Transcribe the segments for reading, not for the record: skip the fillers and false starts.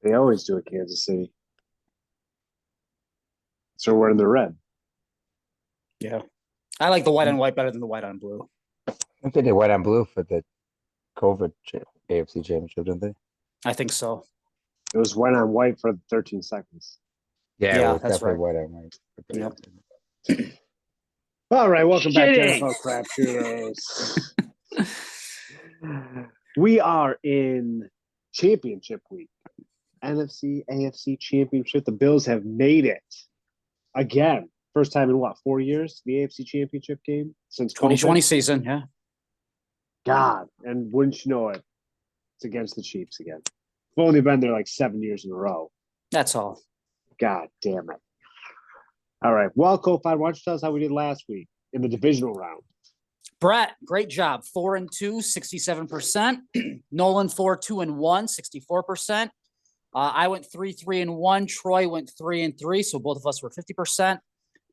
They always do at Kansas City. So we're in the red. Yeah. I like the white on white better than the white on blue. I think they did white on blue for the AFC Championship, didn't they? I think so. It was white on white for 13 seconds. Yeah, Yeah, it was that's definitely right. white on white. Yep. All right, welcome back to Shitty. NFL Crapshooters. We are in championship week. NFC, AFC championship. The Bills have made it again. First time in what, 4 years? The AFC championship game since 2020 COVID? season, yeah. God, and wouldn't you know it, it's against the Chiefs again. We've only been there like 7 years in a row. That's all. God damn it. All right. Well, Kofi, why don't you tell us how we did last week in the divisional round? Brett, great job. 4-2, 67%. Nolan 4-2-1, 64%. I went 3-3-1. Troy went 3-3, so both of us were 50%.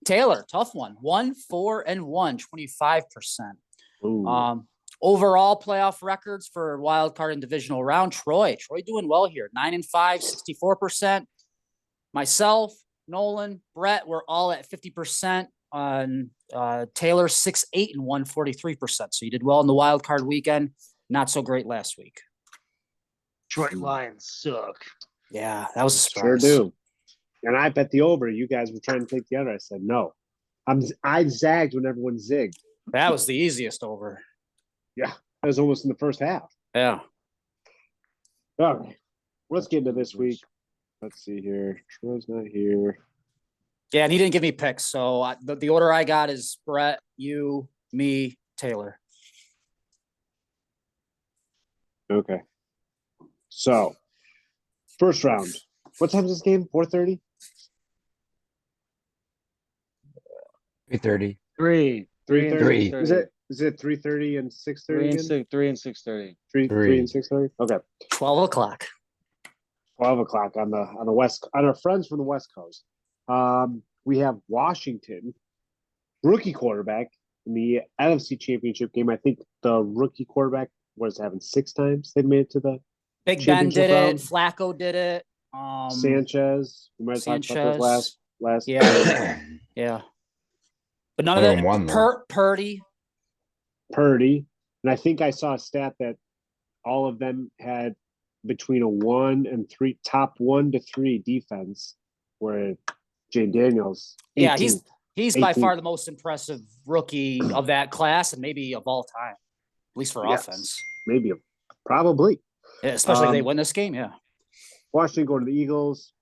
Taylor, tough one. 1-4-1, 25%. Overall playoff records for wild card and divisional round. Troy doing well here. 9-5, 64%. Myself, Nolan, Brett, we're all at 50%. On Taylor, 6-8-1, 43%. So you did well in the wild card weekend. Not so great last week. Detroit Lions suck. Yeah, that was a Sure surprise. do. And I bet the over. You guys were trying to take the under. I said no. I zagged when everyone zigged. That was the easiest over. Yeah, that was almost in the first half. Yeah. All right, let's get into this week. Let's see here. Troy's not here. Yeah, and he didn't give me picks. So the order I got is Brett, you, me, Taylor. Okay. So, first round. What time is this game? 4:30? 3:30. Three. 3:30. Three. Is it 3:30 and 6:30? 3 and 6:30. 3 and 6:30? Okay. 12 o'clock. 12 o'clock on the west, on our friends from the West Coast. We have Washington, rookie quarterback in the NFC Championship game. I think the rookie quarterback was having 6 times they've made it to the Big Ben championship did round. it. Flacco did it. Sanchez. We might have talked about this last. Yeah. Yeah. But none of Only that. one, though. Purdy. And I think I saw a stat that all of them had between a 1 and 3, top 1 to 3 defense, where Jane Daniels. 18th. Yeah, he's by 18th. far the most impressive rookie of that class and maybe of all time, at least for offense. Maybe, probably. Yeah, especially if they win this game. Yeah. Washington going to the Eagles.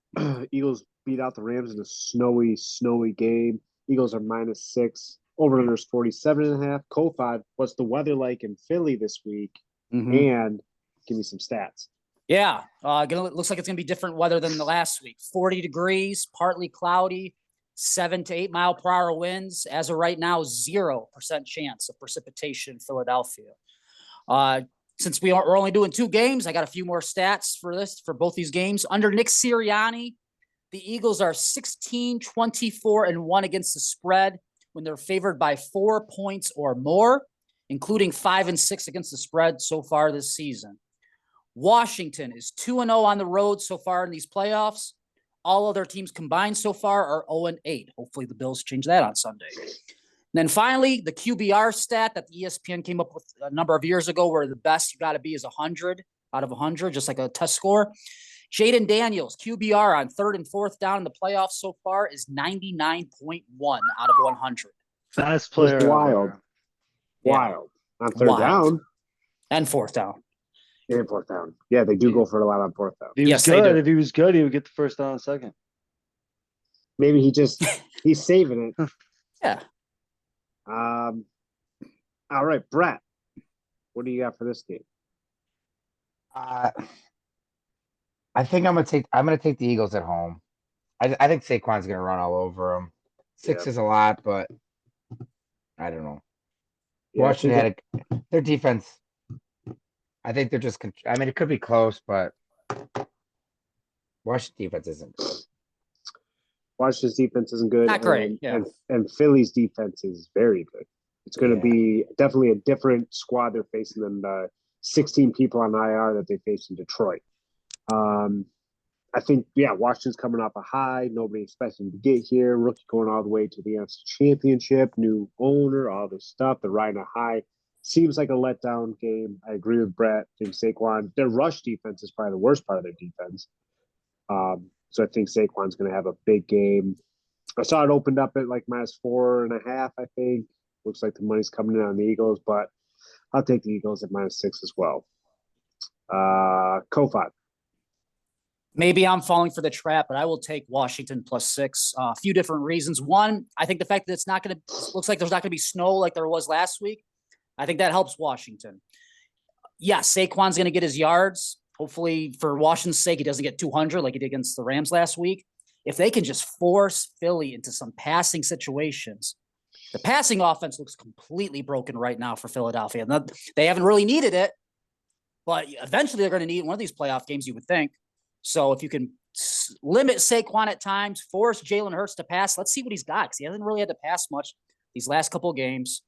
Eagles beat out the Rams in a snowy game. Eagles are -6. Over-under is 47.5. Kofi, what's the weather like in Philly this week? Mm-hmm. And give me some stats. Yeah, looks like it's going to be different weather than the last week. 40 degrees, partly cloudy, 7 to 8 mile per hour winds. As of right now, 0% chance of precipitation in Philadelphia. Since we're only doing 2 games, I got a few more stats for both these games. Under Nick Sirianni, the Eagles are 16, 24-1 against the spread when they're favored by 4 points or more, including 5 and 6 against the spread so far this season. Washington is 2-0 on the road so far in these playoffs. All other teams combined so far are 0-8. Hopefully the Bills change that on Sunday. And then finally, the QBR stat that the ESPN came up with a number of years ago, where the best you got to be is 100 out of 100, just like a test score. Jaden Daniels, QBR on 3rd and 4th down in the playoffs so far is 99.1 out of 100. Best player. Just wild. Wild. On 3rd down. And 4th down. And 4th down. Yeah, they do go for it a lot on 4th down. If he was good, if he was good, he would get the 1st down and 2nd. Maybe he's saving it. Yeah. All right, Brett. What do you got for this game? I think I'm gonna take the Eagles at home. I think Saquon's gonna run all over them. 6 is a lot, but I don't know. Yeah, Washington had their defense. I think they're just. I mean, it could be close, but Washington defense isn't good. Washington's defense isn't good. Not great. Yeah. And Philly's defense is very good. It's going to be definitely a different squad they're facing than the 16 people on IR that they faced in Detroit. I think, yeah, Washington's coming off a high. Nobody expecting to get here. Rookie going all the way to the NFC Championship, new owner, all this stuff. They're riding a high. Seems like a letdown game. I agree with Brett. I think Saquon, their rush defense is probably the worst part of their defense. So I think Saquon's going to have a big game. I saw it opened up at like -4.5, I think. Looks like the money's coming in on the Eagles, but I'll take the Eagles at -6 as well. Kofat. Maybe I'm falling for the trap, but I will take Washington +6. A few different reasons. One, I think the fact that it's not going to looks like there's not going to be snow like there was last week. I think that helps Washington. Yeah, Saquon's going to get his yards. Hopefully, for Washington's sake, he doesn't get 200 like he did against the Rams last week. If they can just force Philly into some passing situations, the passing offense looks completely broken right now for Philadelphia. They haven't really needed it, but eventually they're going to need one of these playoff games, you would think. So if you can limit Saquon at times, force Jalen Hurts to pass, let's see what he's got, because he hasn't really had to pass much these last couple of games.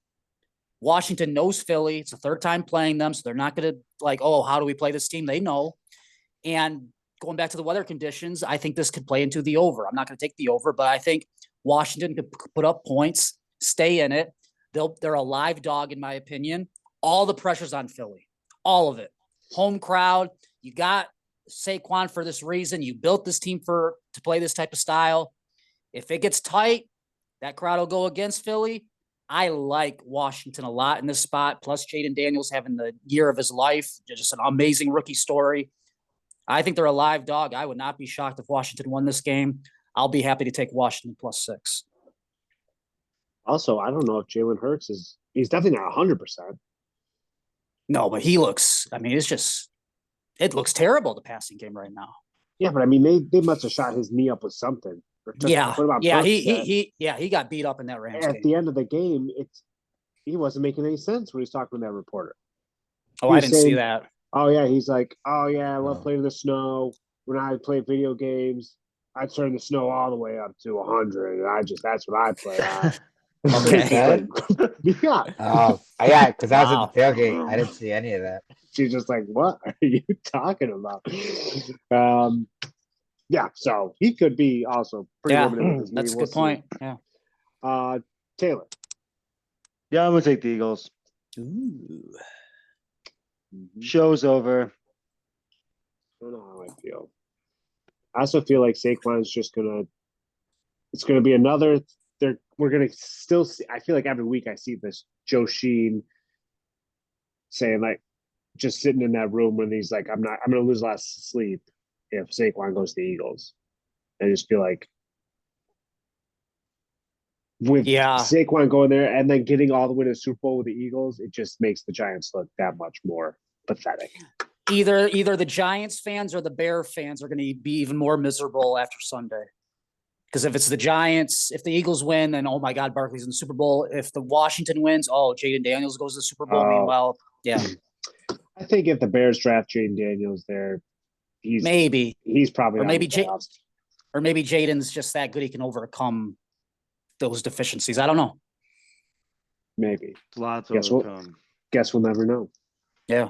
Washington knows Philly. It's the third time playing them, so they're not going to like, oh, how do we play this team? They know. And going back to the weather conditions, I think this could play into the over. I'm not going to take the over, but I think Washington could put up points, stay in it. They're a live dog, in my opinion. All the pressure's on Philly. All of it. Home crowd. You got Saquon for this reason. You built this team to play this type of style. If it gets tight, that crowd will go against Philly. I like Washington a lot in this spot. Plus, Jaden Daniels having the year of his life. Just an amazing rookie story. I think they're a live dog. I would not be shocked if Washington won this game. I'll be happy to take Washington +6. Also, I don't know if Jalen Hurts he's definitely not 100%. No, but he looks, I mean, it looks terrible, the passing game right now. Yeah, but I mean, they must have shot his knee up with something. Yeah, he got beat up in that Rams game. At the end of the game, he wasn't making any sense when he was talking to that reporter. Oh, I didn't see that. Oh yeah, he's like, oh yeah, I love playing in the snow. When I play video games, I turn the snow all the way up to 100, and that's what I play on. Okay. Yeah. Oh, yeah, because I was at the tailgate. I didn't see any of that. She's just like, what are you talking about? Yeah, so he could be also pretty limited with his knee. That's a good point. Yeah. Taylor. Yeah, I'm gonna take the Eagles. Ooh. Show's over. I don't know how I feel. I also feel like Saquon's just it's gonna be another. We're gonna still see. I feel like every week I see this Joe Sheen saying like, just sitting in that room when he's like, I'm gonna lose a lot of sleep if Saquon goes to the Eagles. I just feel like with Saquon going there and then getting all the way to the Super Bowl with the Eagles, it just makes the Giants look that much more pathetic. Either the Giants fans or the Bear fans are going to be even more miserable after Sunday. Because if it's the Giants, if the Eagles win, then oh my God, Barkley's in the Super Bowl. If the Washington wins, Jaden Daniels goes to the Super Bowl. Meanwhile, yeah. I think if the Bears draft Jaden Daniels there, he's probably or maybe Jaden's just that good he can overcome those deficiencies. I don't know. Maybe. Lots of overcome. Guess we'll never know. Yeah.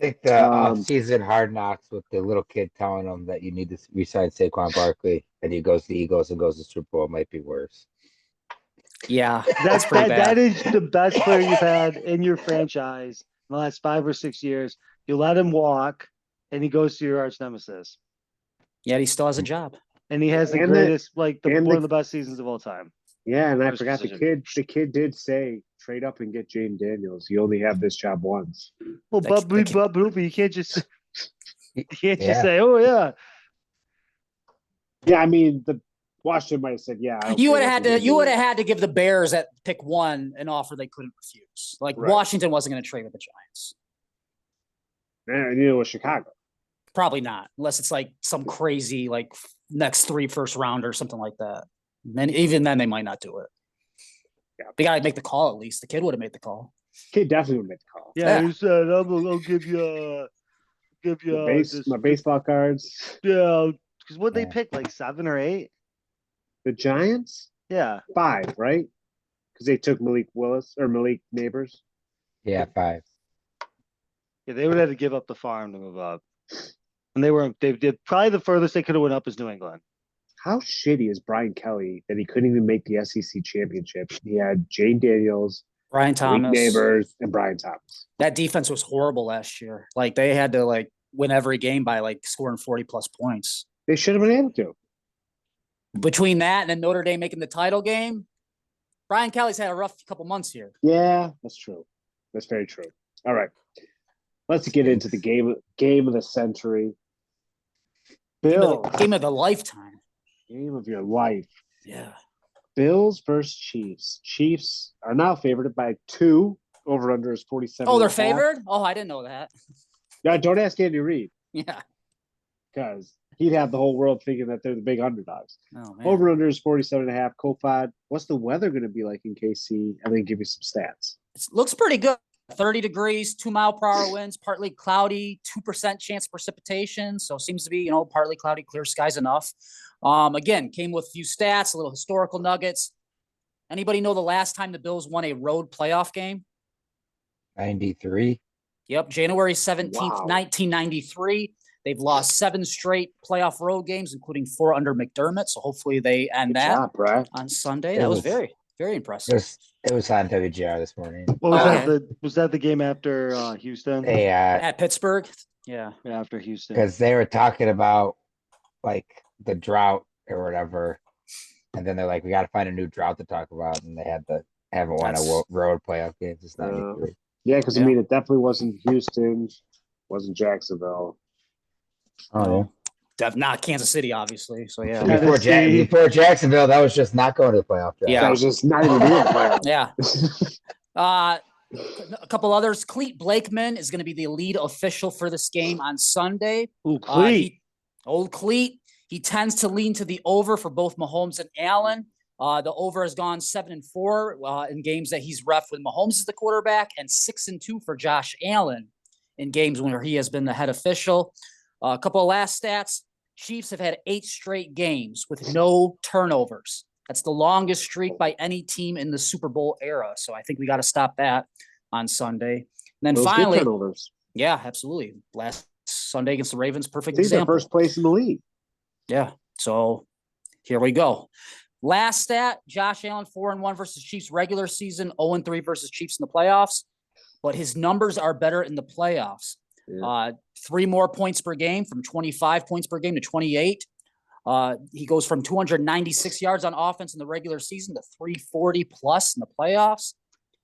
Take the off-season Hard Knocks with the little kid telling him that you need to re-sign Saquon Barkley, and he goes to the Eagles and goes to the Super Bowl. It might be worse. Yeah, that's pretty bad. That is the best player you've had in your franchise in the last 5 or 6 years. You let him walk, and he goes to your arch nemesis. Yeah, he still has a job, and he has the greatest, one of the best seasons of all time. Yeah, and I forgot the kid did say, trade up and get Jaden Daniels. You only have this job once. Well, but you can't just say, oh yeah. Yeah, I mean the Washington might have said, yeah. You would have had to give the Bears at pick 1 an offer they couldn't refuse. Like Washington wasn't going to trade with the Giants. And neither was Chicago. Probably not, unless it's like some crazy like next 3 first round or something like that. And even then, they might not do it. Yeah, they gotta make the call at least. The kid would have made the call. Kid definitely would make the call. Yeah, he said, "I'll give you my baseball cards." Yeah, because what they pick like 7 or 8. The Giants? Yeah, 5, right? Because they took Malik Neighbors. Yeah, 5. Yeah, they would have to give up the farm to move up. And they did probably the furthest they could have went up is New England. How shitty is Brian Kelly that he couldn't even make the SEC championship? He had Jane Daniels, Brian Malik Thomas. Neighbors, and Brian Thomas. That defense was horrible last year. Like they had to like win every game by like scoring 40 plus points. They should have been able to. Between that and then Notre Dame making the title game, Brian Kelly's had a rough couple months here. Yeah, that's true. That's very true. All right. Let's get into the game of the century. Bill, Game of the lifetime. game of your life. Yeah. Bills versus Chiefs. Chiefs are now favored by 2. Over under is 47. Oh, they're favored? Oh, I didn't know that. Yeah, don't ask Andy Reid Yeah. because he'd have the whole world thinking that they're the big underdogs. Oh, man. Over under is 47.5. Kofod, what's the weather going to be like in KC? And then give you some stats. It looks pretty good. 30 degrees, 2-mile-per-hour winds, partly cloudy, 2% chance of precipitation. So seems to be, partly cloudy, clear skies enough. Again, came with a few stats, a little historical nuggets. Anybody know the last time the Bills won a road playoff game? 93. Yep, January 17th, Wow. 1993. They've lost 7 straight playoff road games, including 4 under McDermott. So hopefully they end Good that job, Brad. on Sunday. It That was was- very, very impressive. It was on WGR this morning. What was Okay. that? Was that the game after Houston? They At Pittsburgh. Yeah. Yeah, after Houston. because they were talking about like the drought or whatever, and then they're like, we got to find a new drought to talk about, and they haven't won a That's- road playoff game since '93. Yeah, because Yeah. it definitely wasn't Houston, wasn't Jacksonville. Oh, Not Kansas City, obviously. So yeah. Yeah. Tennessee. before Jacksonville, that was just not going to the playoff. Draft. Yeah. That was just not even doing the playoffs. Yeah. A couple others. Cleet Blakeman is going to be the lead official for this game on Sunday. Ooh, Cleat. Old Cleet. He tends to lean to the over for both Mahomes and Allen. The over has gone 7-4 in games that he's ref when Mahomes is the quarterback, and 6-2 for Josh Allen in games where he has been the head official. A couple of last stats. Chiefs have had 8 straight games with no turnovers. That's the longest streak by any team in the Super Bowl era. So I think we got to stop that on Sunday. And then Those good finally, turnovers. yeah, absolutely. Last Sunday against the Ravens, I perfect think they're example. first place in the league. Yeah. So here we go. Last stat, Josh Allen 4-1 versus Chiefs regular season, 0-3 versus Chiefs in the playoffs. But his numbers are better in the playoffs. Yeah. 3 more points per game, from 25 points per game to 28. He goes from 296 yards on offense in the regular season to 340 plus in the playoffs,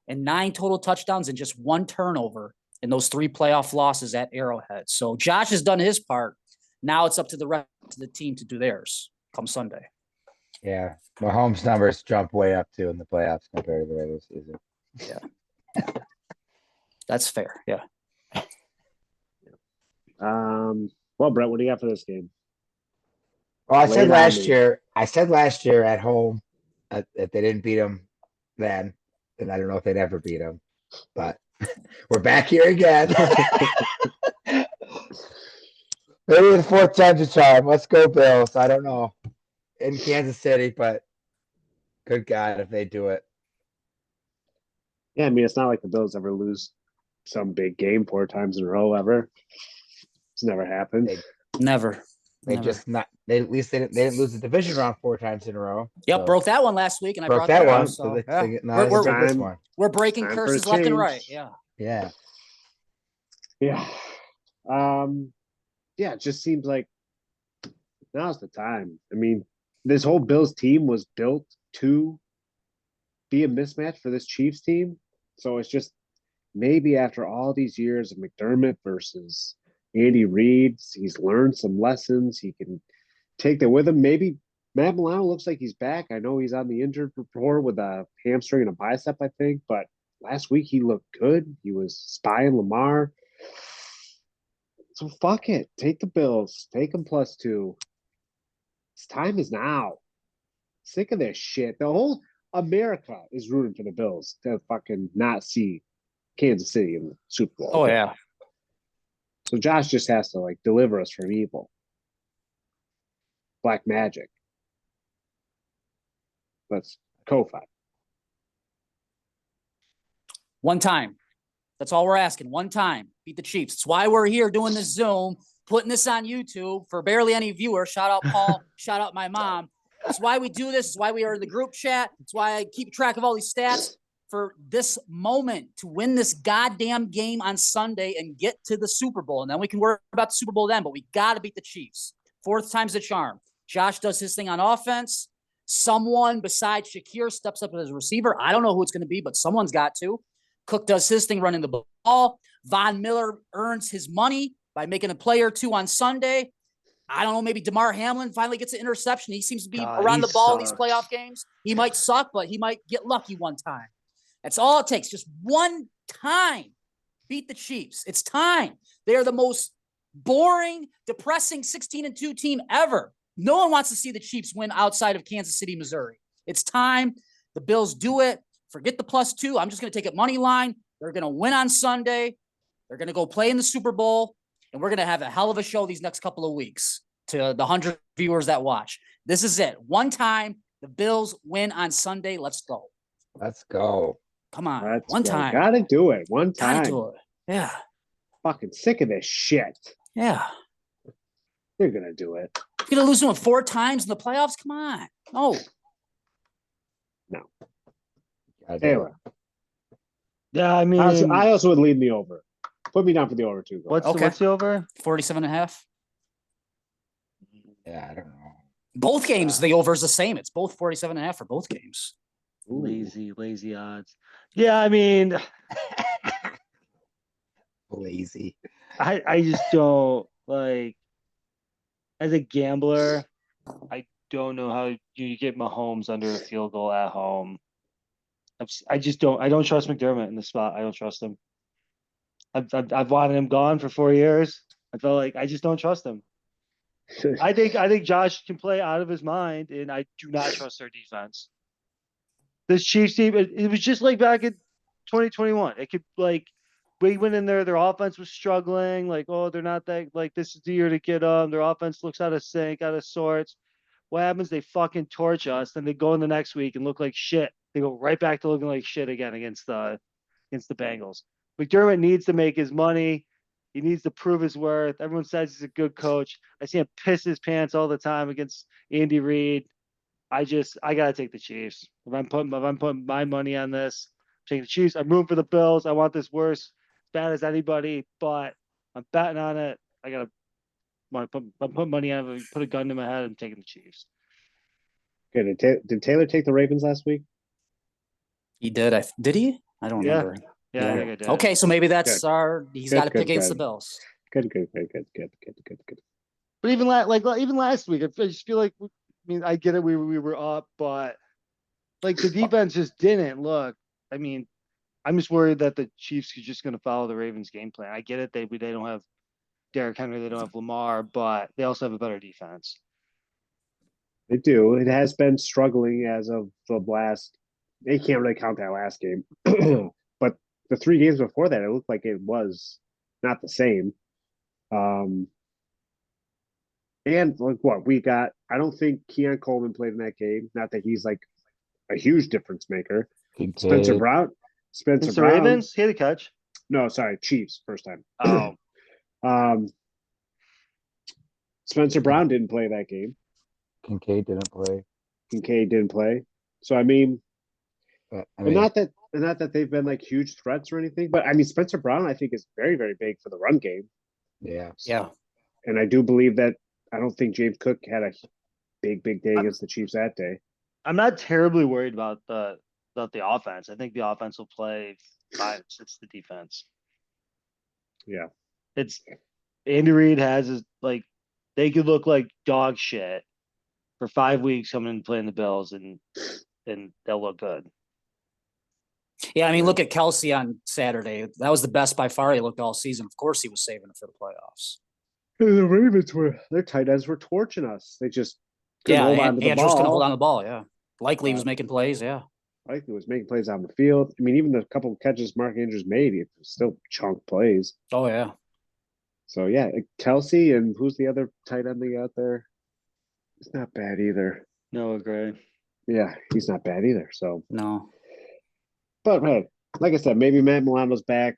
and 9 total touchdowns and just 1 turnover in those 3 playoff losses at Arrowhead. So Josh has done his part. Now it's up to the rest of the team to do theirs come Sunday. Yeah, Mahomes' numbers jump way up too in the playoffs compared to the regular season. That's fair. Yeah. Well, Brett, what do you got for this game? Well, I Lay said it on last me. year. I said last year at home that they didn't beat them then, and I don't know if they'd ever beat them. But we're back here again. Maybe the 4th time's a charm. Let's go, Bills. I don't know. In Kansas City, but good God, if they do it. Yeah, I mean, it's not like the Bills ever lose some big game 4 times in a row ever. It's never happened. Never. They Never. just not. They at least they didn't lose the division round 4 times in a row. Yep, So- broke that one last week, and I broke brought that that one. up. So So, they, yeah. they, now We're- they did this time- one. We're breaking Time for a curses left and change. right. Yeah. Yeah. Yeah. Yeah, it just seems like now's the time. I mean, this whole Bills team was built to be a mismatch for this Chiefs team. So it's just maybe after all these years of McDermott versus Andy Reid, he's learned some lessons. He can take that with him. Maybe Matt Milano looks like he's back. I know he's on the injured report with a hamstring and a bicep, I think, but last week he looked good. He was spying Lamar. So fuck it. Take the Bills. Take them +2. It's time is now. Sick of this shit. The whole America is rooting for the Bills to fucking not see Kansas City in the Super Bowl. Oh yeah. So Josh just has to deliver us from evil. Black magic. Let's Ko-Fi. One time. That's all we're asking. One time. Beat the Chiefs. That's why we're here doing this Zoom putting this on YouTube for barely any viewers. Shout out Paul. Shout out my mom. That's why we do this. It's why we are in the group chat. It's why I keep track of all these stats for this moment to win this goddamn game on Sunday and get to the Super Bowl. And then we can worry about the Super Bowl then, but we got to beat the Chiefs. Fourth time's the charm. Josh does his thing on offense. Someone besides Shakir steps up as a receiver. I don't know who it's going to be, but someone's got to. Cook does his thing running the ball. Von Miller earns his money by making a play or two on Sunday. I don't know, maybe DeMar Hamlin finally gets an interception. He seems to be around the ball in these playoff games. He might suck, but he might get lucky one time. That's all it takes. Just one time. Beat the Chiefs. It's time. They are the most boring, depressing 16-2 team ever. No one wants to see the Chiefs win outside of Kansas City, Missouri. It's time. The Bills do it. Forget the +2. I'm just going to take it money line. They're going to win on Sunday. They're going to go play in the Super Bowl. And we're going to have a hell of a show these next couple of weeks to the 100 viewers that watch. This is it. One time, the Bills win on Sunday. Let's go. Let's go. Come on. Let's one go. time. Gotta do it. One time. Gotta do it. Yeah. Fucking sick of this shit. Yeah. You're gonna do it. You're going to lose them 4 times in the playoffs? Come on. No. Taylor. Yeah, I mean, I also would lead me over. Put me down for the over 2 goals. what's the over? 47.5. Yeah, I don't know. Both games, the over is the same. It's both 47.5 for both games. Lazy odds. Yeah, I mean, Lazy. I just don't like. As a gambler, I don't know how you get Mahomes under a field goal at home. I just don't. I don't trust McDermott in the spot. I don't trust him. I've wanted him gone for 4 years. I felt like I just don't trust him. I think Josh can play out of his mind, and I do not trust their defense. This Chiefs team, it was just like back in 2021. It could like we went in there, their offense was struggling. Like, oh, they're not that like this is the year to get them. Their offense looks out of sync, out of sorts. What happens? They fucking torch us, then they go in the next week and look like shit. They go right back to looking like shit again against the Bengals. McDermott needs to make his money. He needs to prove his worth. Everyone says he's a good coach. I see him piss his pants all the time against Andy Reid. I gotta take the Chiefs. If I'm putting my money on this, I'm taking the Chiefs. I'm rooting for the Bills. I want this worse, as bad as anybody, but I'm betting on it. I'm putting money on it. Put a gun to my head. I'm taking the Chiefs. Okay, did Taylor take the Ravens last week? He did. Did he? I don't Yeah. remember. Yeah, I think I did. Okay, so maybe that's Good. he's got to pick Good. against the Bills. Good. But even last week, I just feel like I get it. We were up, but like the defense just didn't look. I mean, I'm just worried that the Chiefs are just going to follow the Ravens' game plan. I get it. They don't have Derrick Henry. They don't have Lamar, but they also have a better defense. They do. It has been struggling as of the last. They can't really count that last game, but the 3 games before that, it looked like it was not the same. And like what we got, I don't think Keon Coleman played in that game. Not that he's like a huge difference maker. Spencer Brown. It's the Ravens. He had a catch. No, sorry, Chiefs first time. Oh, Spencer Brown didn't play that game. Kincaid didn't play. So I mean, But, not that they've been like huge threats or anything, but I mean Spencer Brown I think is very, very big for the run game. yeah. Yeah. And I do believe that I don't think James Cook had a big day against the Chiefs that day. I'm not terribly worried about the offense. I think the offense will play fine. It's the defense. Yeah. It's Andy Reid has his like they could look like dog shit for 5 weeks coming and playing the Bills and they'll look good. Yeah, I mean, look at Kelsey on Saturday. That was the best by far he looked all season. Of course, he was saving it for the playoffs. The Ravens their tight ends were torching us. They just couldn't hold on to the Andrews ball. couldn't hold on to the ball. Yeah, likely he was making plays. Yeah, Likely was making plays on the field. I mean, even the couple of catches Mark Andrews made, it was still chunk plays. Oh yeah. So yeah, Kelsey and who's the other tight end they got there? It's not bad either. No, agree. Yeah, he's not bad either. So, No. but hey, like I said, maybe Matt Milano's back.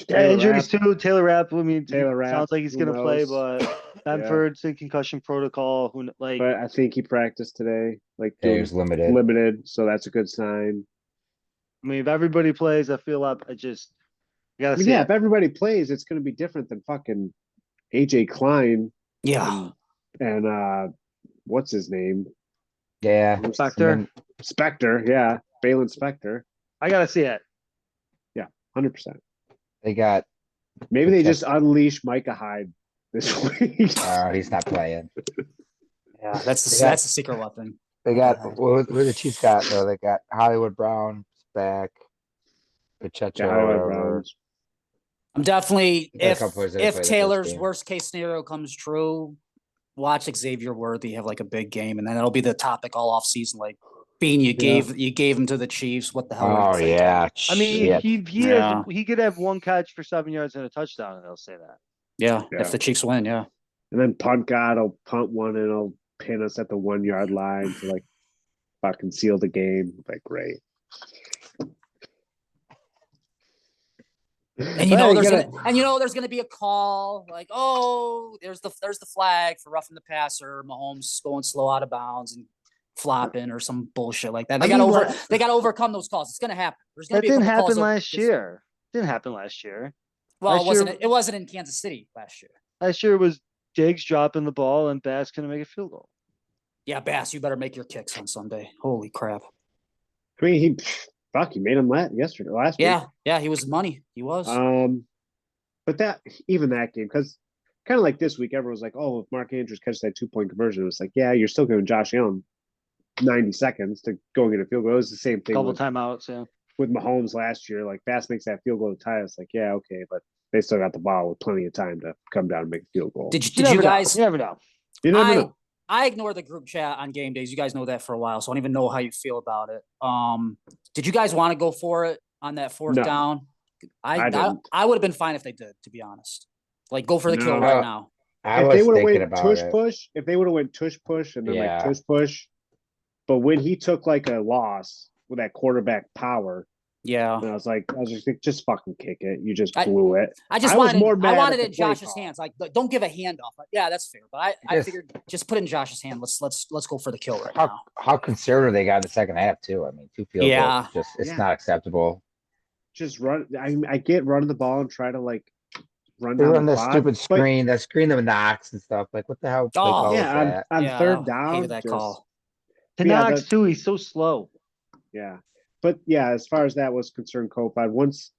Yeah, Taylor injuries Rapp, too. Taylor Rapp. I mean, Taylor Rapp, sounds like he's who gonna play, knows? but Benford's in concussion protocol. Like But I think he practiced today, like Yeah, he doing was limited. limited, so that's a good sign. I mean, if everybody plays, I feel up. I gotta I mean, see yeah, it. if everybody plays, it's going to be different than fucking AJ Klein Yeah. and what's his name? Yeah. And Factor. then Spectre, yeah, Balin Spectre, I gotta see it. 100%. they got Maybe they Protect- just unleash Micah Hyde this week. he's not playing. Yeah. That's They got- the secret weapon. They got Okay. what the Chiefs got though. They got Hollywood Brown back, Pacheco Yeah, or Hollywood whatever. Browns. I'm definitely Got a couple players that play the if first Taylor's game. worst case scenario comes true, watch Xavier Worthy have like a big game, and then it'll be the topic all off season. Like, Bean, you gave him to the Chiefs. What the hell? Were you Oh thinking? yeah. I mean, shit. he could have one catch for 7 yards and a touchdown, and they'll say that. Yeah, Yeah. if the Chiefs win, yeah. And then punt God will punt one and he'll pin us at the 1 yard line to like fucking seal the game. Like, great. And you know there's gonna be a call like, oh, there's the flag for roughing the passer, Mahomes going slow out of bounds and flopping or some bullshit like that. They got to overcome those calls. It's gonna happen. There's gonna That be a didn't couple happen calls last year. Didn't happen last year. Well, Last it wasn't in Kansas City last year. Last year was Diggs dropping the ball and Bass gonna make a field goal. Yeah, Bass, you better make your kicks on Sunday. Holy crap. I mean, he made him last week. Yeah, he was money. He was. But that game, because kind of like this week, everyone was like, "Oh, if Mark Andrews catches that 2-point conversion," it was like, "Yeah, you're still giving Josh Allen 90 seconds to go and get a field goal." It was the same thing Couple timeouts, yeah. with Mahomes last year. Like Bass makes that field goal to tie us. Like, yeah, okay, but they still got the ball with plenty of time to come down and make a field goal. Did you guys? You never know. You never know. I ignore the group chat on game days. You guys know that for a while, so I don't even know how you feel about it. Did you guys want to go for it on that fourth No. down? I didn't. I would have been fine if they did, to be honest. Like, go for the kill No. right now. I If was they would have thinking went about tush it. push, if they would have went tush push and then Yeah. like tush push, but when he took like a loss with that quarterback power, Yeah. and I was just like, just fucking kick it. You just I- blew it. I just I was wanted more mad I wanted at it in the play Josh's call. hands. Like, don't give a handoff. Like, yeah, that's fair. But I Yes. figured just put it in Josh's hand. Let's go for the kill right How now. how conservative they got in the second half too. I mean, 2 field Yeah. goals, it's Yeah. not acceptable. Just run. I get running the ball and try to like run They down run the that clock, stupid but screen, that screen of Knox and stuff. Like, what the hell play Oh, call is yeah, that? on Yeah, third I down, hated that just- call. To Yeah, Knox that- too, he's so slow. Yeah, but yeah, as far as that was concerned, Kofod, once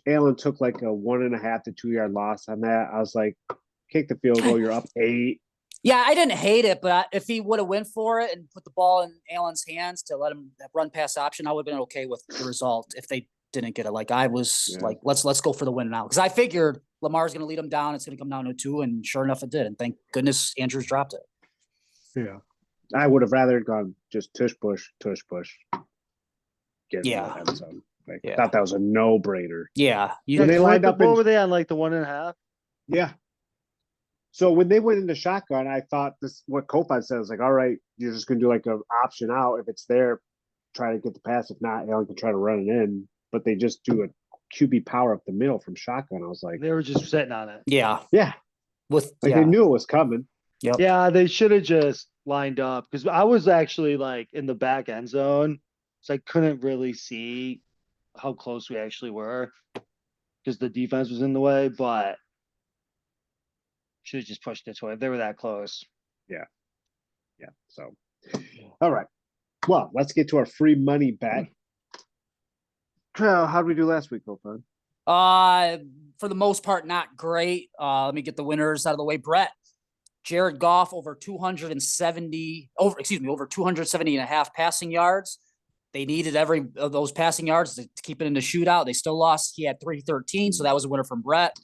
Allen took like a 1.5 to 2 yard loss on that, I was like, kick the field goal. You're up 8. Yeah, I didn't hate it, but if he would have went for it and put the ball in Allen's hands to let him run pass option, I would have been okay with the result if they didn't get it. Like, I was like, let's go for the win now, because I figured Lamar's going to lead him down. It's going to come down to 2, and sure enough, it did. And thank goodness Andrews dropped it. Yeah, I would have rather gone just tush push. Get Yeah. end zone. Like, Yeah. I thought that was a no brainer. Yeah, you When they lined up What in- were they on, like the 1.5? Yeah. So when they went into shotgun, I thought what Kofod said was like, all right, you're just gonna do like an option out. If it's there, try to get the pass. If not, Allen can try to run it in. But they just do a QB power up the middle from shotgun. I was like, They were just sitting on it. yeah, yeah, with like yeah. they knew it was coming. Yep. Yeah, they should have just lined up, because I was actually like in the back end zone, so I couldn't really see how close we actually were because the defense was in the way, but should have just pushed it to it if they were that close. Yeah. So, all right. Well, let's get to our free money bet. How did we do last week, Kofod? For the most part, not great. Let me get the winners out of the way. Brett, Jared Goff over 270 and a half passing yards. They needed every of those passing yards to keep it in the shootout. They still lost. He had 313, so that was a winner from Brett.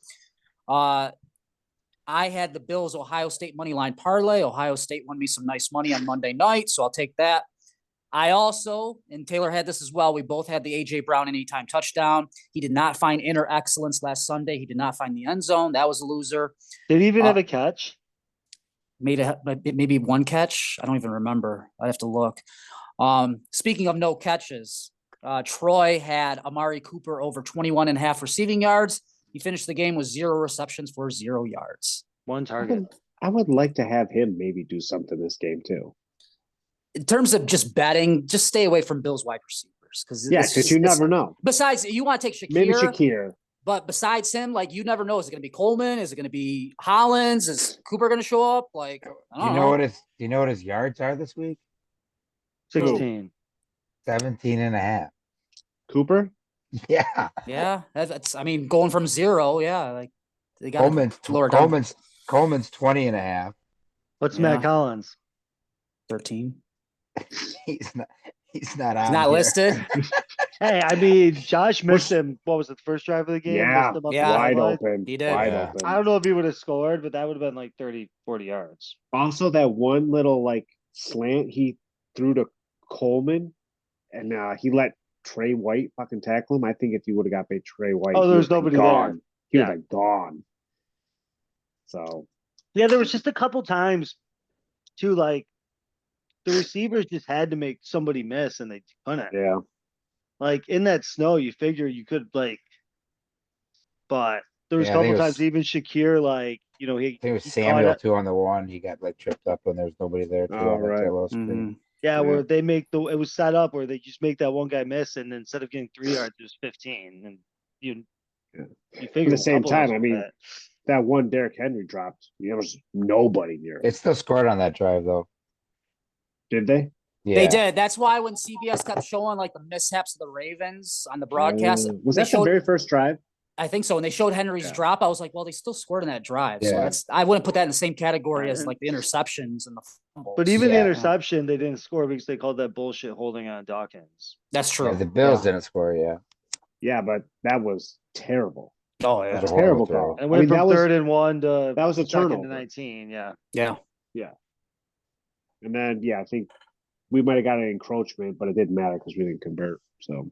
I had the Bills Ohio State money line parlay. Ohio State won me some nice money on Monday night, so I'll take that. I also, and Taylor had this as well, we both had the A.J. Brown anytime touchdown. He did not find inner excellence last Sunday. He did not find the end zone. That was a loser. Did he even have a catch? Maybe one catch. I don't even remember. I'd have to look. Speaking of no catches, Troy had Amari Cooper over 21.5 receiving yards. He finished the game with 0 receptions for 0 yards. One target. I would like to have him maybe do something this game too. In terms of just betting, just stay away from Bills wide receivers. Because you never know. Besides, you want to take Shakir. Maybe Shakir. But besides him, like, you never know. Is it going to be Coleman? Is it going to be Hollins? Is Cooper going to show up? Like, I Do don't you know what his do you know what his yards are this week? 16. 17 and a half. Cooper? Yeah. Yeah, that's. I mean, going from 0. Yeah, like they got Coleman's 20 and a half. What's Yeah. Matt Collins? 13. He's not on It's not here. listed. Hey, I mean, Josh missed him. What was it, the first drive of the game? Yeah, Missed him up the Yeah. Wide sideline. open. He did. Wide Yeah. open. I don't know if he would have scored, but that would have been like 30, 40 yards. Also, that one little like slant he threw to Coleman, and he let Trey White fucking tackle him. I think if you would have got by Trey White, Oh, he there was would've been nobody there. gone. He Yeah. was like gone. So Yeah, there was just a couple times, too, like the receivers just had to make somebody miss, and they couldn't. yeah, Like in that snow, you figure you could but there was Yeah, a I think couple it was- times even Shakir, like he I think it was he caught Samuel it. too on the one. He got like tripped up when there was nobody there too. Oh, on that right. little screen. Mhm. Yeah, Yeah. where they make it was set up where they just make that one guy miss, and instead of getting 3 yards, it was 15, and you Yeah. you figure At the same a couple of time, those I were mean, that. that one Derrick Henry dropped. There was nobody near it. It still scored on that drive though. Did they? Yeah. They did. That's why when CBS kept showing like the mishaps of the Ravens on the broadcast, Was they that showed, the very first drive? I think so. When they showed Henry's Yeah. drop, I was like, well, they still scored in that drive. So Yeah. that's, I wouldn't put that in the same category as And- like the interceptions and the fumbles. But even the Yeah. interception, they didn't score because they called that bullshit holding on Dawkins. That's true. Yeah, the Bills Yeah. didn't score. Yeah. Yeah, but that was terrible. Oh, It yeah. was a Terrible horrible call. throw. And went from that was 3rd and 1 to that was a 2nd turnover. to 19. Yeah. Yeah. And then I think we might have got an encroachment, but it didn't matter because we didn't convert. So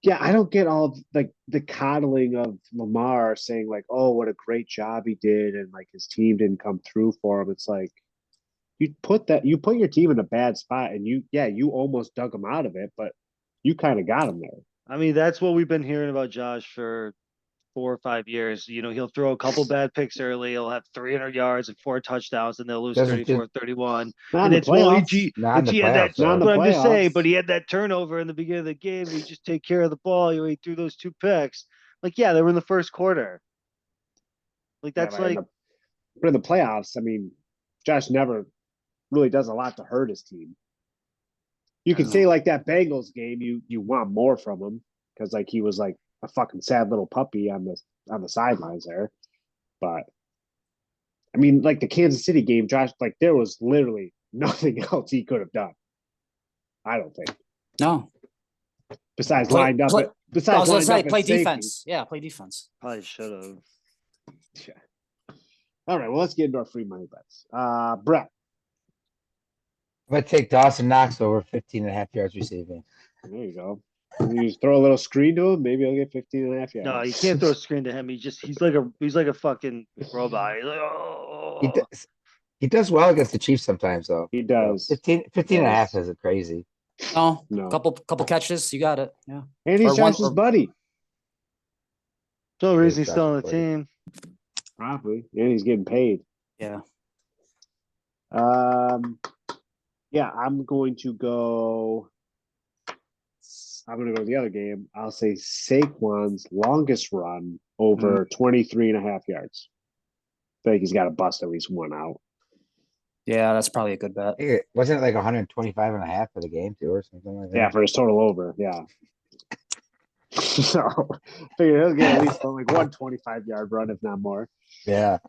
yeah, I don't get all like the coddling of Lamar saying like, "Oh, what a great job he did," and like his team didn't come through for him. It's like you put your team in a bad spot, and you almost dug him out of it, but you kind of got him there. I mean, that's what we've been hearing about Josh for 4 or 5 years. He'll throw a couple bad picks early. He'll have 300 yards and 4 touchdowns, and they'll lose Doesn't 34-31. Not in And the it's well, playoffs. Not in the he had that. playoffs. though. Not in the But I'm just saying, playoffs. but he had that turnover in the beginning of the game. He just take care of the ball. He threw those 2 picks. Like, yeah, they were in the first quarter. Like that's but in the playoffs, I mean, Josh never really does a lot to hurt his team. You could say like that Bengals game, you want more from him because like he was like a fucking sad little puppy on the sidelines there. But I mean, like the Kansas City game, Josh, like there was literally nothing else he could have done. I don't think No. besides Play- lined up. play- I Besides was gonna lined say, up at play safety. defense. Yeah, play defense. probably should have. Yeah. All right, well, let's get into our free money bets. Brett, I'm gonna take Dawson Knox over 15 and a half yards receiving. there you go. You just throw a little screen to him, maybe he'll get 15 and a half yards. No, you can't throw a screen to him. He's like a fucking robot. He's like, He oh. does, he does well against the Chiefs sometimes though. He does. 15 and a half Yes. isn't crazy. No, No. couple catches. You got it. Yeah. And he's Or one- Josh's or- buddy. No reason he's Josh still on the Gordon. team. Probably. And he's getting paid. Yeah. Yeah, I'm going to go the other game. I'll say Saquon's longest run over 23 and a half yards. I think he's got to bust at least one out. Yeah, that's probably a good bet. I think wasn't it like 125 and a half for the game too or something like that? Yeah, for his total over. Yeah. So I figure he'll get at least like 125-yard run, if not more. Yeah.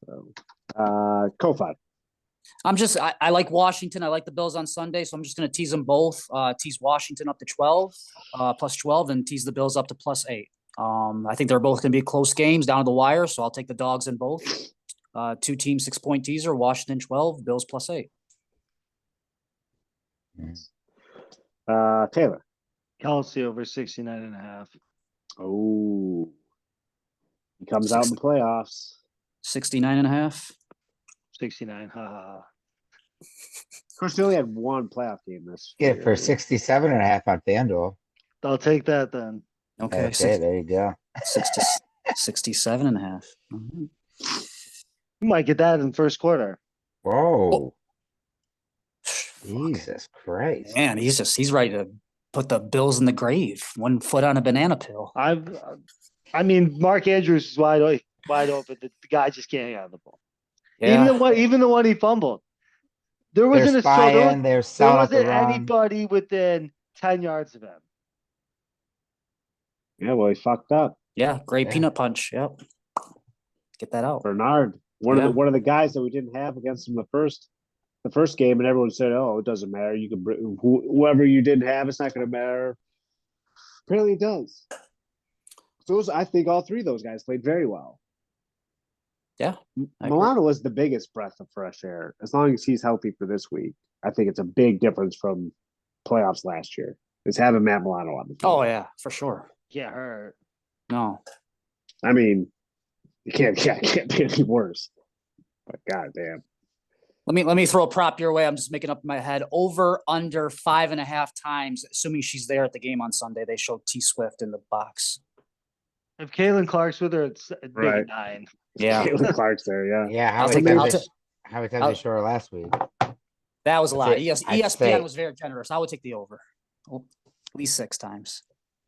So, Kofi. I like Washington. I like the Bills on Sunday, so I'm just going to tease them both. Tease Washington up to 12, plus 12, and tease the Bills up to plus 8. I think they're both going to be close games down to the wire, so I'll take the dogs in both. 2-team 6-point teaser, Washington 12, Bills plus 8. Taylor. Kelsey over 69.5. Oh, he comes out in the playoffs. 69.5. 69. Ha ha ha. Of course, they only had one playoff game this Get it year. for 67.5 on FanDuel. I'll take that then. Okay, Okay, there you go. 67 and a half. Mhm. You might get that in first quarter. Whoa, Fuck. Jesus Christ. Man, he's ready to put the Bills in the grave, 1 foot on a banana peel. I mean, Mark Andrews is wide open. The guy just can't get out of the ball. Yeah. Even the one he fumbled. There They're wasn't spying, they're there selling up the wasn't run. anybody within 10 yards of him. Yeah, well, he fucked up. Yeah, great Yeah. peanut punch. Yep. Get that out. Bernard, one Yeah. of the guys that we didn't have against him the first game, and everyone said, "Oh, it doesn't matter. You can bring whoever you didn't have. It's not going to matter." Apparently, it does. So I think all three of those guys played very well. Yeah, I agree. Milano was the biggest breath of fresh air. As long as he's healthy for this week, I think it's a big difference from playoffs last year. Is having Matt Milano on the field. Oh yeah, for sure. Get hurt. No. I mean, it can't be any worse. But goddamn. Let me throw a prop your way. I'm just making up in my head. Over under 5.5 times, assuming she's there at the game on Sunday. They showed T Swift in the box. If Caitlin Clark's with her, it's big Right. 9. Yeah. Caitlin Clark's there, yeah. Yeah, how I'll many take- times I'll they ta- how many times I'll- they showed her last week? That was a lot. I'd say- ESPN was very generous. I would take the over. Oh, at least 6 times.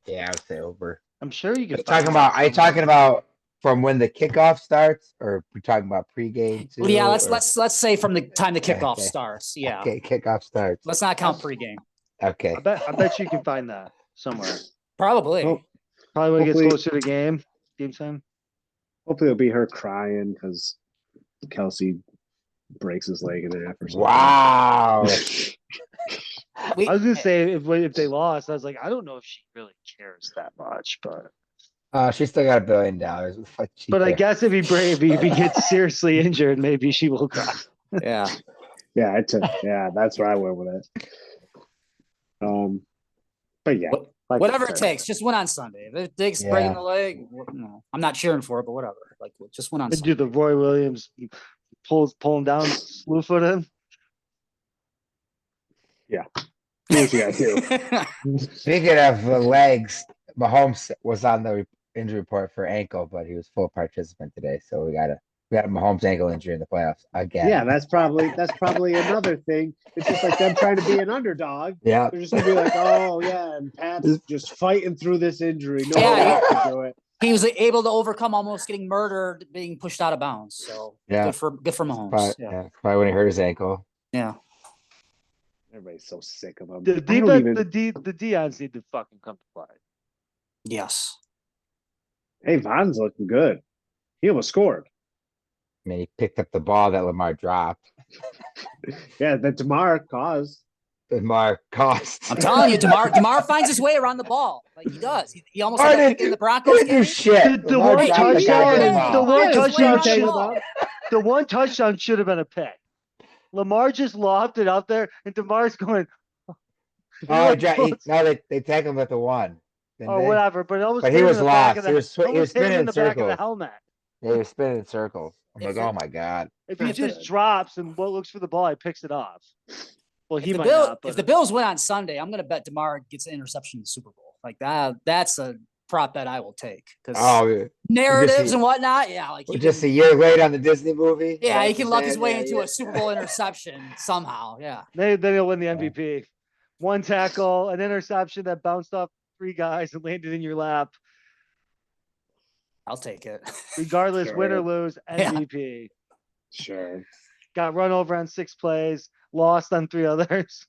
Yeah, I would say over. I'm sure you Are can. you talking about? Are you talking about from when the kickoff starts, or we talking about pregame too? Yeah, or- let's say from the time the kickoff Okay. starts. Yeah. Okay, kickoff starts. Let's not count pregame. Okay. I bet you can find that somewhere. Probably. Oh, Probably when it gets Hopefully- closer to game time. hopefully it'll be her crying because Kelsey breaks his leg in half or something. Wow. We- I was gonna say if they lost, I was like, I don't know if she really cares that much, but She still got $1 billion. Fuck, she I cares. guess if he gets seriously injured, maybe she will cry. yeah. Yeah, that's where I went with it. But yeah, What- like Whatever I it said, takes, just win on Sunday. If it takes Yeah. breaking the leg, no, I'm not cheering for it, but whatever. Like, just win on They Sunday. do the Roy Williams pull him down, slew foot him. do what you gotta do. Speaking of the legs, Mahomes was on the injury report for ankle, but he was full participant today. So we got a Mahomes ankle injury in the playoffs again. Yeah, that's probably another thing. It's just like them trying to be an underdog. Yeah. They're just gonna be like, oh yeah, and Pat's just fighting through this injury. No Yeah, one else can do it. He was able to overcome almost getting murdered, being pushed out of bounds. So Yeah. good for Mahomes. Probably, Yeah. probably when he hurt his ankle. Yeah. Everybody's so sick of him. The I don't defense, even- the Deons need to fucking come to play. Yes. Hey, Von's looking good. He almost scored. I mean, he picked up the ball that Lamar dropped. Yeah, that DeMar caused. Lamar cost. I'm telling you, Demar finds his way around the ball. Like he does. He almost Lamar had that didn't pick in the do- Broncos didn't do game. shit. The Lamar one dropped the touchdown, goddamn Yeah. ball. the one Yeah, just touchdown way should, around the one touchdown should have been a pick. Lamar just lobbed it out there, and DeMar's going, Oh, no, they tackled him at the 1. didn't or they? whatever. But it almost But he hit him was in the back lost. of He the, was almost hit him spinning in in the back of the circles. helmet. Yeah, he was spinning in circles. I'm If like, oh it- my God. If he If just it- drops and what looks for the ball, he picks it off. Well, he If might the, Bill, not. if But the Bills win on Sunday, I'm gonna bet DeMar gets an interception in the Super Bowl. Like that's a prop bet I will take because Oh, narratives and whatnot. Yeah, like we're he just a can, year late on the Disney movie. Is yeah, that he what can you're luck his saying? way Yeah, into yeah. a Super Bowl interception somehow. Yeah. then he'll win the MVP. One tackle, an interception that bounced off 3 guys and landed in your lap. I'll take it. Regardless, win or Sure. lose, Yeah. MVP. Sure. Got run over on 6 plays, lost on 3 others.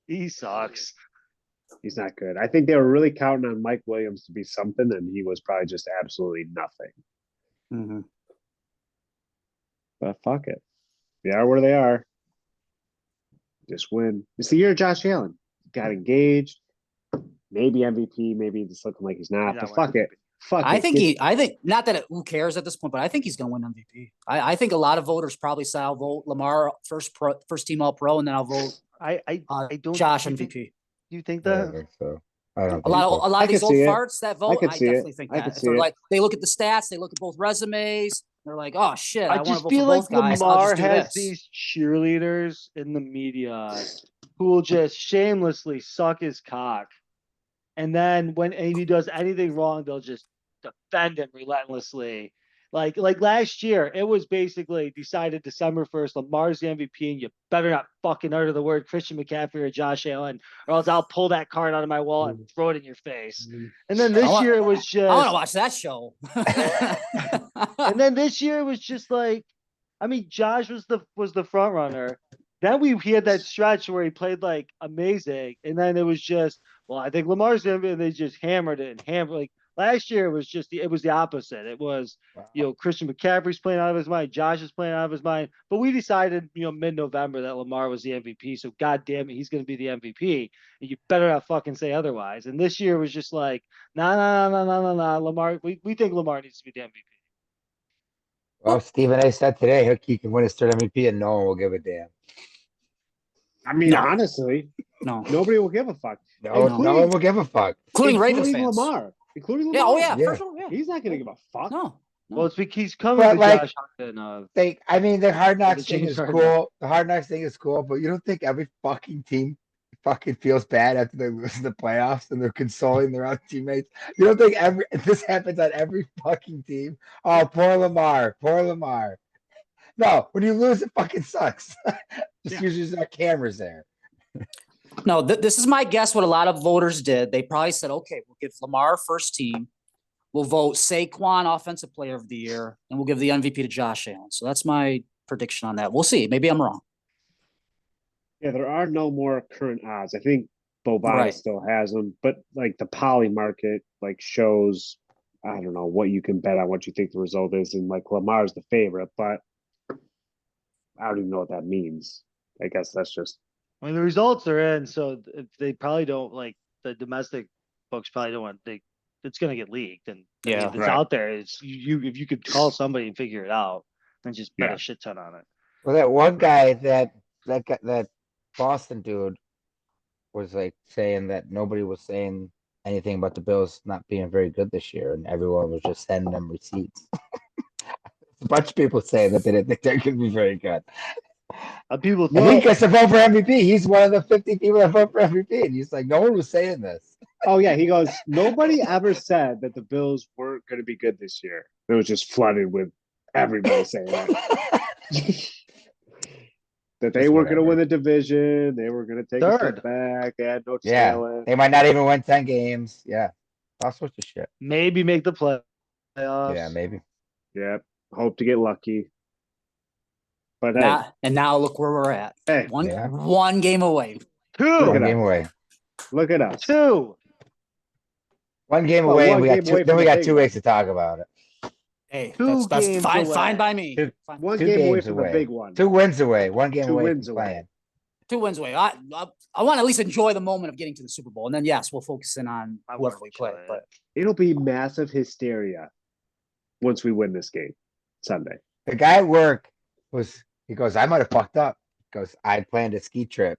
He sucks. He's not good. I think they were really counting on Mike Williams to be something, and he was probably just absolutely nothing. Mhm. But fuck it. They are where they are. Just win. It's the year of Josh Allen. Got engaged. Maybe MVP. Maybe just looking like he's not. He's But not fuck it. Fuck I it. think Get- I think not that who cares at this point, but I think he's going to win MVP. I think a lot of voters probably say I'll vote Lamar first team All Pro, and then I'll vote I don't. Josh you think- MVP. You think I that? don't think so. I don't A lot I of these could old see it. farts that vote, could I see it. definitely think I that. could If see they're it. like they look at the stats, they look at both resumes, They're like, oh shit, I I want to just vote for feel like both guys. I'll Lamar just do has this. these cheerleaders in the media who will just shamelessly suck his cock. And then when he does anything wrong, they'll just defend him relentlessly. Like last year, it was basically decided December 1st, Lamar's the MVP, and you better not fucking utter the word Christian McCaffrey or Josh Allen, or else I'll pull that card out of my wallet and throw it in your face. And then this year it was I want to just, watch that show. and then this year it was just like, I mean, Josh was the front runner. Then he had that stretch where he played like amazing, and then it was just, well, I think Lamar's gonna be, and they just hammered it and hammered. Like last year, it was just it was the opposite. It was, Christian McCaffrey's playing out of his mind, Josh is playing out of his mind, but we decided, mid-November that Lamar was the MVP. So God damn it, he's gonna be the MVP, and you better not fucking say otherwise. And this year was just like, nah, Lamar. We think Lamar needs to be the MVP. Well, Stephen A. said today he can win his third MVP and no one will give a damn. I mean, No. honestly, No, nobody will give a fuck. No one will give a fuck. including Ravens fans. Lamar. Including Yeah, Lamar. oh yeah, Yeah. for sure. Yeah. He's not gonna give a fuck. No. Well, it's because he's coming But, to like, Josh Harden. I mean, the Hard Knocks thing James is Harden. cool. The Hard Knocks thing is cool, but you don't think every fucking team fucking feels bad after they lose in the playoffs and they're consoling their own teammates? You don't think this happens on every fucking team? Oh, poor Lamar. Poor Lamar. No, when you lose, it fucking sucks. Just usually there's not cameras there. No, this is my guess what a lot of voters did. They probably said, okay, we'll give Lamar first team. We'll vote Saquon Offensive Player of the Year, and we'll give the MVP to Josh Allen. So that's my prediction on that. We'll see. Maybe I'm wrong. Yeah, there are no more current odds. I think Bovada Right. still has them, but like the poly market like shows, I don't know what you can bet on what you think the result is, and like Lamar's the favorite, but I don't even know what that means. I guess that's just I mean, the results are in, so if they probably don't, like, the domestic folks probably don't want it's gonna get leaked, and I mean, Yeah. if it's Right. out there, it's if you could call somebody and figure it out, then just bet Yeah. a shit ton on it. Well, that one guy that Boston dude was like saying that nobody was saying anything about the Bills not being very good this year, and everyone was just sending them receipts. A bunch of people saying that they didn't think they're going to be very good. People And he gets to vote for MVP. He's one of the 50 people that vote for MVP, and he's like, no one was saying this. Oh yeah, he goes, nobody ever said that the Bills weren't going to be good this year. It was just flooded with everybody saying that. That they Just weren't going to whatever. win the division. They were going to take a Third. step back. They had no Yeah, talent. they might not even win 10 games. Yeah, all sorts of shit. maybe make the playoffs. Yeah, maybe. Yeah, hope to get lucky. But hey, And now look where we're at. hey, One game away. Look One at game us. away. look at us. Two. One game Well, away, one and we got game two. away Then from we the got big 2 one. weeks to talk about it. Hey, Two that's games fine. away. Fine by me. Two- Fine. One 2 game away games from away. the big one. 2 wins away. 1 game 2 away wins from away. playing. 2 wins away. I want to at least enjoy the moment of getting to the Super Bowl, and then yes, we'll focus in on I whoever wanna we play. enjoy it. But It'll be massive hysteria once we win this game Sunday. The guy at work he goes, I might have fucked up. He goes, I planned a ski trip.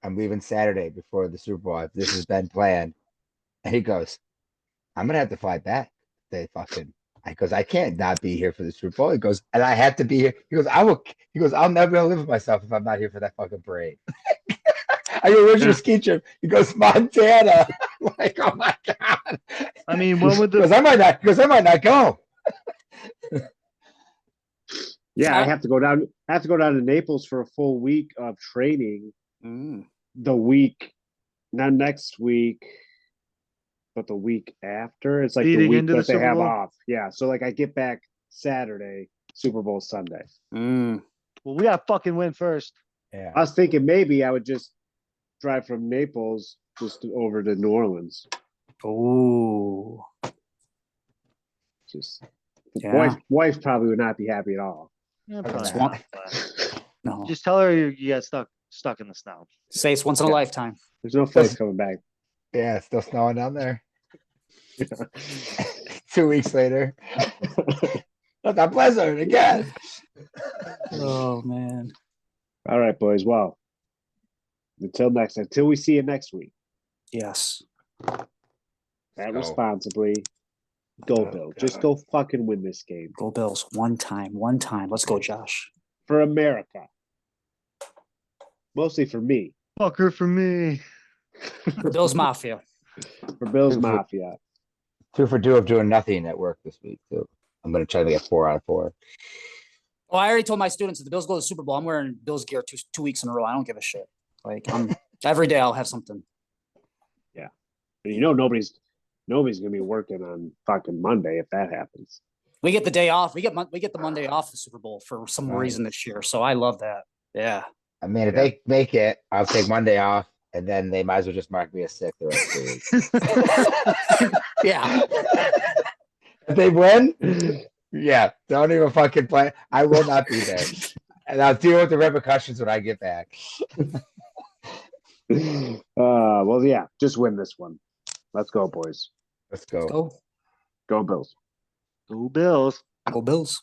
I'm leaving Saturday before the Super Bowl. This has been planned. And he goes, I'm gonna have to fly back. I goes, I can't not be here for the Super Bowl. He goes, and I have to be here. He goes, I'll never be able to live with myself if I'm not here for that fucking parade. I go, where's your ski trip? He goes, Montana. I'm like, oh my God. I mean, when would He goes, the I might not go. Yeah, I have to go down. I have to go down to Naples for a full week of training. The week, not next week, but the week after. It's like the Leading week into the that they Super have Bowl? off. Yeah, so like I get back Saturday, Super Bowl Sunday. well, we gotta fucking win first. Yeah. I was thinking maybe I would just drive from Naples just over to New Orleans. ooh, Just yeah. wife probably would not be happy at all. Yeah, That's probably one- not, but No, just tell her you got stuck in the snow. say it's once in a Yeah. lifetime. There's no folks coming back. Yeah, it's still snowing down there. 2 weeks later. Not that blizzard again. Oh man. All right, boys. Well, until we see you next week. Yes. Bet go. responsibly. Go Oh, Bill. God. Just go fucking win this game Go Bills. One time. Let's go, Josh. for America. Mostly for me. Fucker for me. For Bills Mafia. For Bills Two for- Mafia. 2 for 2 of doing nothing at work this week too. I'm gonna try to get 4 out of 4. Oh, I already told my students if the Bills go to the Super Bowl, I'm wearing Bills gear 2 weeks in a row. I don't give a shit. Like every day I'll have something. And you know nobody's gonna be working on fucking Monday if that happens. We get the day off. We get the Monday off the Super Bowl for some Right. reason this year. So I love that. Yeah. I mean, if Yeah. they make it, I'll take Monday off, and then they might as well just mark me as sick the rest of the week. Yeah. If they win, yeah, don't even fucking play. I will not be there, and I'll deal with the repercussions when I get back. Well, yeah, just win this one. Let's go, boys. Let's go. Go. Go Bills. Go Bills. Go Bills.